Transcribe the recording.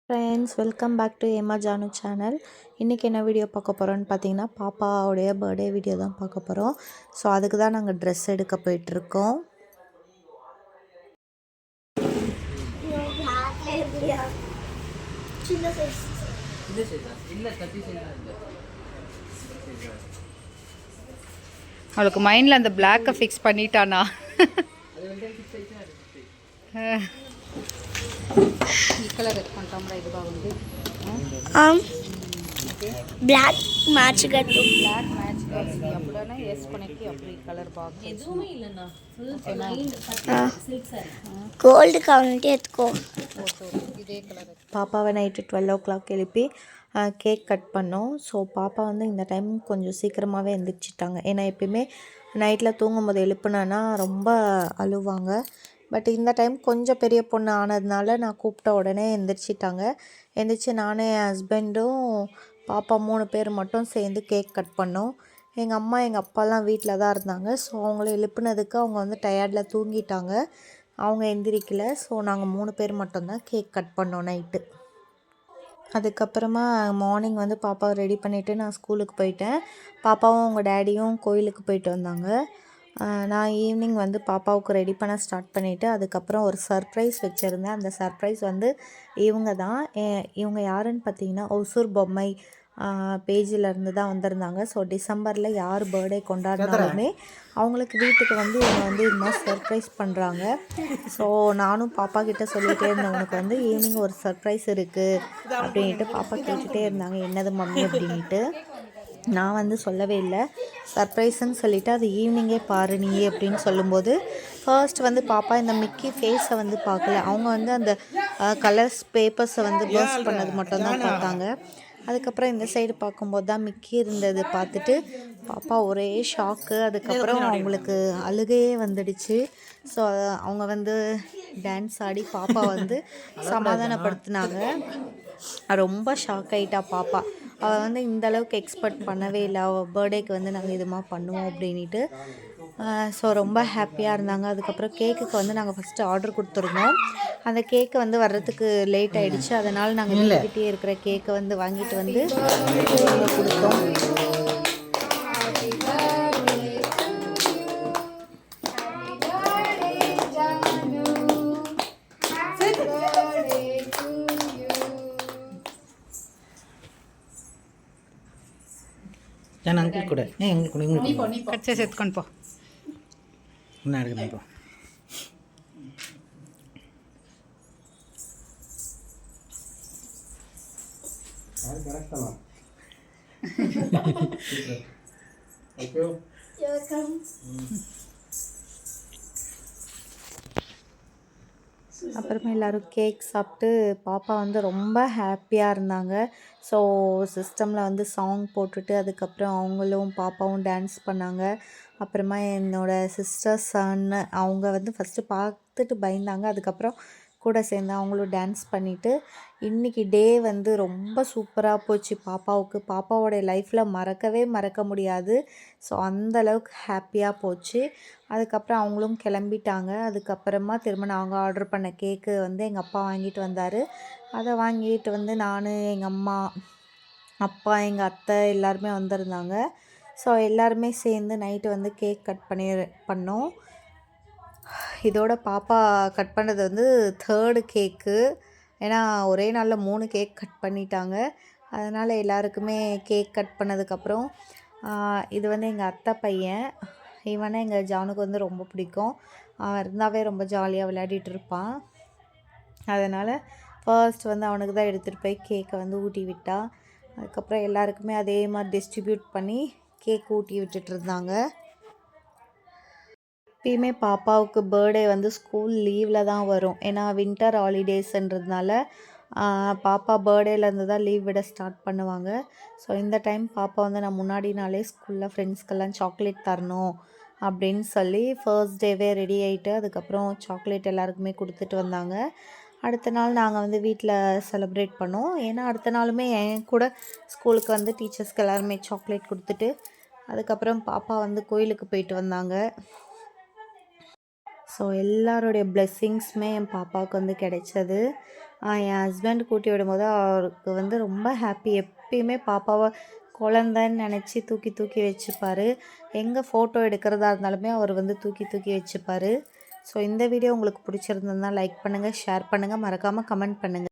Friends, welcome back to ஏமா Janu channel. இன்றைக்கி என்ன வீடியோ பார்க்க போகிறோன்னு பார்த்தீங்கன்னா, பாப்பாவுடைய பர்த்டே வீடியோ தான் பார்க்க போகிறோம். ஸோ அதுக்கு தான் நாங்கள் ட்ரெஸ் எடுக்க போயிட்டுருக்கோம். அவளுக்கு மைண்டில் அந்த பிளாக்கை ஃபிக்ஸ் பண்ணிட்டானா? కలర్ ఎత్తుకుంటాం ఇది బాగుంది. బ్లాక్ మ్యాచ్ కట్టు బ్లాక్ మ్యాచ్ ఎప్పుడైనా వేసుకునేకి అప్పుడు ఈ కలర్ బాగుంది. గోల్డ్ కావాలంటే ఎత్తుకో. ఇదే కలర్. பாப்பாவை நைட்டு 12 எழுப்பி கேக் கட் பண்ணோம். ஸோ பாப்பா வந்து இந்த டைம் கொஞ்சம் சீக்கிரமாகவே எழுந்திரிச்சிட்டாங்க. ஏன்னா எப்பயுமே நைட்டில் தூங்கும்போது எழுப்புனேன்னா ரொம்ப அழுவாங்க. பட் இந்த டைம் கொஞ்சம் பெரிய பொண்ணு ஆனதுனால நான் கூப்பிட்ட உடனே எந்திரிச்சிட்டாங்க. எந்திரிச்சு நானும் என் ஹஸ்பண்டும் பாப்பா 3 பேர் மட்டும் சேர்ந்து கேக் கட் பண்ணோம். எங்கள் அம்மா எங்கள் அப்பாலாம் வீட்டில் தான் இருந்தாங்க. ஸோ அவங்கள எழுப்புனதுக்கு அவங்க வந்து டயர்டில் தூங்கிட்டாங்க. அவங்க எந்திரிக்கல. ஸோ நாங்கள் 3 பேர் மட்டும்தான் கேக் கட் பண்ணோம் நைட்டு. அதுக்கப்புறமா மார்னிங் வந்து பாப்பாவை ரெடி பண்ணிவிட்டு நான் ஸ்கூலுக்கு போயிட்டேன். பாப்பாவும் அவங்க டேடியும் கோயிலுக்கு போயிட்டு வந்தாங்க. நான் ஈவினிங் வந்து பாப்பாவுக்கு ரெடி பண்ண ஸ்டார்ட் பண்ணிவிட்டு அதுக்கப்புறம் ஒரு சர்ப்ரைஸ் வச்சுருந்தேன். அந்த சர்ப்ரைஸ் வந்து இவங்க தான். இவங்க யாருன்னு பார்த்தீங்கன்னா, ஒசூர் பொம்மை பேஜிலேருந்து தான் வந்திருந்தாங்க. ஸோ டிசம்பரில் யார் பர்த்டே கொண்டாடினாலுமே அவங்களுக்கு வீட்டுக்கு வந்து இவங்க வந்து இது மாதிரி சர்ப்ரைஸ் பண்ணுறாங்க. ஸோ நானும் பாப்பா கிட்டே சொல்லிகிட்டே இருந்தேன், உனக்கு வந்து ஈவினிங் ஒரு சர்ப்ரைஸ் இருக்குது அப்படின்ட்டு. பாப்பா கேட்டுகிட்டே இருந்தாங்க, என்னது மம்மி அப்படின்ட்டு. நான் வந்து சொல்லவே இல்லை. சர்ப்ரைஸ்ன்னு சொல்லிவிட்டு அது ஈவினிங்கே பாரு நீ அப்படின்னு சொல்லும்போது ஃபர்ஸ்ட் வந்து பாப்பா இந்த மிக்கி ஃபேஸை வந்து பார்க்கல. அவங்க வந்து அந்த கலர்ஸ் பேப்பர்ஸை வந்து பர்ஸ்ட் பண்ணது மட்டும்தான் பார்த்தாங்க. அதுக்கப்புறம் இந்த சைடு பார்க்கும்போது தான் மிக்கி இருந்தது. பார்த்துட்டு பாப்பா ஒரே ஷாக்கு. அதுக்கப்புறம் அவங்களுக்கு அழுகையே வந்துடுச்சு. ஸோ அவங்க வந்து டான்ஸ் ஆடி பாப்பா வந்து சமாதானப்படுத்தினாங்க. ரொம்ப ஷாக் ஆகிட்டா பாப்பா. அவள் வந்து இந்தளவுக்கு எக்ஸ்பெக்ட் பண்ணவே இல்லை, அவள் பர்த்டேக்கு வந்து நாங்கள் இதுமாக பண்ணுவோம் அப்படின்ட்டு. ஸோ ரொம்ப ஹாப்பியாக இருந்தாங்க. அதுக்கப்புறம் கேக்குக்கு வந்து நாங்கள் ஃபஸ்ட்டு ஆர்டர் கொடுத்துருந்தோம். அந்த கேக்கை வந்து வர்றதுக்கு லேட் ஆகிடுச்சு. அதனால் நாங்கள் வீட்டுக்கிட்டே இருக்கிற கேக்கை வந்து வாங்கிட்டு வந்து கொடுத்தோம். நான் அங்கிள் கூட எங்களுக்கு கூட இங்கே కట్ చేసి ఎత్తుకొని పో. என்ன இருக்குது இப்போ அப்புறமா எல்லோரும் கேக் சாப்பிட்டு பாப்பா வந்து ரொம்ப ஹாப்பியாக இருந்தாங்க. ஸோ சிஸ்டமில் வந்து சாங் போட்டுட்டு அதுக்கப்புறம் அவங்களும் பாப்பாவும் டான்ஸ் பண்ணாங்க. அப்புறமா என்னோடய சிஸ்டர் சன்னு அவங்க வந்து ஃபஸ்ட்டு பார்த்துட்டு பயந்தாங்க. அதுக்கப்புறம் கூட சேர்ந்து அவங்களும் டான்ஸ் பண்ணிவிட்டு இன்றைக்கி டே வந்து ரொம்ப சூப்பராக போச்சு பாப்பாவுக்கு. பாப்பாவோடைய லைஃப்பில் மறக்க முடியாது. ஸோ அந்தளவுக்கு ஹாப்பியாக போச்சு. அதுக்கப்புறம் அவங்களும் கிளம்பிட்டாங்க. அதுக்கப்புறமா திரும்ப நாங்கள் ஆர்டர் பண்ண கேக்கு வந்து எங்கள் அப்பா வாங்கிட்டு வந்தார். அதை வாங்கிட்டு வந்து நான், எங்கள் அம்மா, அப்பா, எங்கள் அத்தை எல்லாருமே வந்திருந்தாங்க. ஸோ எல்லாருமே சேர்ந்து நைட்டு வந்து கேக் கட் பண்ணோம். இதோட பாப்பா கட் பண்ணது வந்து 3rd கேக்கு. ஏன்னா ஒரே நாளில் 3 கேக் கட் பண்ணிட்டாங்க. அதனால் எல்லாருக்குமே கேக் கட் பண்ணதுக்கப்புறம் இது வந்து எங்கள் அத்தை பையன். இவனை எங்கள் ஜானுக்கு வந்து ரொம்ப பிடிக்கும். அவன் இருந்தாவே ரொம்ப ஜாலியாக விளையாடிட்டு இருப்பான். அதனால் ஃபர்ஸ்ட் வந்து அவனுக்கு தான் எடுத்துகிட்டு போய் கேக்கை வந்து ஊட்டி விட்டா. அதுக்கப்புறம் எல்லாருக்குமே அதே மாதிரி டிஸ்ட்ரிபியூட் பண்ணி கேக் ஊட்டி விட்டுட்டு இருந்தாங்க. எப்பயுமே பாப்பாவுக்கு பர்த்டே வந்து ஸ்கூல் லீவில் தான் வரும். ஏன்னா வின்டர் ஹாலிடேஸ்ன்றதுனால பாப்பா பர்த்டேலேருந்து தான் லீவ் விட ஸ்டார்ட் பண்ணுவாங்க. ஸோ இந்த டைம் பாப்பா வந்து நான் முன்னாடி நாளே ஸ்கூலில் ஃப்ரெண்ட்ஸ்க்கெல்லாம் சாக்லேட் தரணும் அப்படின்னு சொல்லி ஃபர்ஸ்ட் டேவே ரெடி ஆகிட்டு அதுக்கப்புறம் சாக்லேட் எல்லாருக்குமே கொடுத்துட்டு வந்தாங்க. அடுத்த நாள் நாங்கள் வந்து வீட்டில் செலிப்ரேட் பண்ணோம். ஏன்னா அடுத்த நாளுமே என் கூட ஸ்கூலுக்கு வந்து டீச்சர்ஸ்க்கு எல்லாருமே சாக்லேட் கொடுத்துட்டு அதுக்கப்புறம் பாப்பா வந்து கோயிலுக்கு போயிட்டு வந்தாங்க. ஸோ எல்லாருடைய பிளெஸ்ஸிங்ஸுமே என் பாப்பாவுக்கு வந்து கிடைச்சது. என் ஹஸ்பண்ட் கூட்டி விடும்போது அவருக்கு வந்து ரொம்ப ஹாப்பி. எப்பயுமே பாப்பாவை குழந்தைன்னு நினச்சி தூக்கி தூக்கி வச்சுப்பார். எங்கே ஃபோட்டோ எடுக்கிறதா இருந்தாலுமே அவர் வந்து தூக்கி தூக்கி வச்சுப்பார். ஸோ இந்த வீடியோ உங்களுக்கு பிடிச்சிருந்ததுன்னா லைக் பண்ணுங்கள், ஷேர் பண்ணுங்கள், மறக்காமல் கமெண்ட் பண்ணுங்கள்.